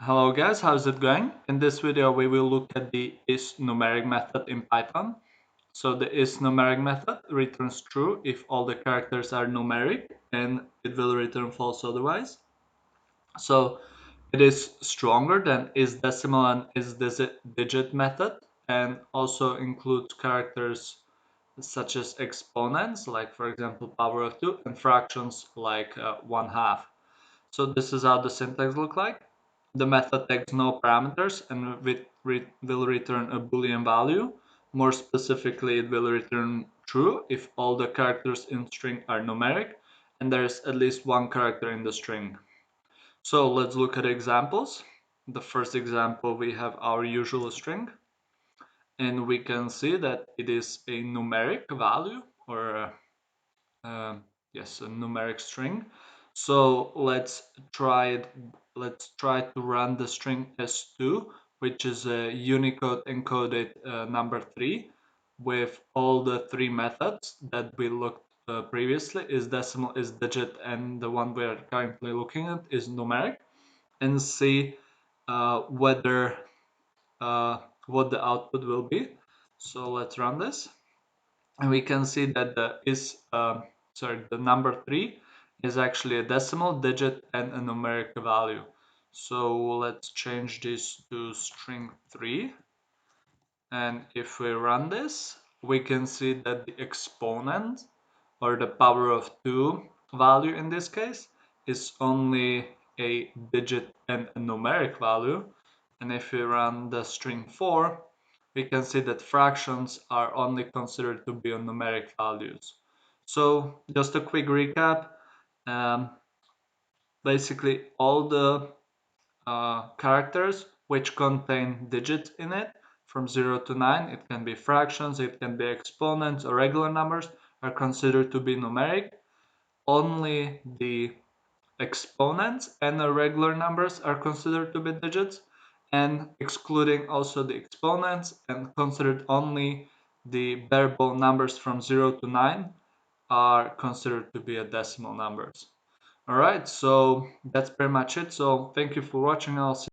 Hello guys, how's it going? In this video we will look at the isnumeric method in Python. So the isnumeric method returns true if all the characters are numeric, and it will return false otherwise. So it is stronger than isDecimal and isDigit method, and also includes characters such as exponents, like for example power of 2, and fractions like 1/2. So this is how the syntax look like. The method takes no parameters and will return a boolean value. More specifically, it will return true if all the characters in string are numeric and there is at least one character in the string. So let's look at examples. The first example, we have our usual string, and we can see that it is a numeric value, or yes, a numeric string. So let's try it. Let's try to run the string s2, which is a Unicode encoded number 3 with all the three methods that we looked previously: isDecimal, isDigit, and the one we are currently looking at is numeric, and see whether what the output will be. So let's run this, and we can see that the number 3 is actually a decimal, digit, and a numeric value. So let's change this to string 3, and if we run this, we can see that the exponent, or the power of 2 value in this case, is only a digit and a numeric value. And if we run the string 4, we can see that fractions are only considered to be numeric values. So just a quick recap. Um, Basically, all the characters which contain digits in it from 0 to 9, it can be fractions, it can be exponents or regular numbers, are considered to be numeric. Only the exponents and the regular numbers are considered to be digits, and excluding also the exponents and considered only the bare-bone numbers from 0 to 9 are considered to be a decimal numbers. All right, so that's pretty much it. So thank you for watching. I'll see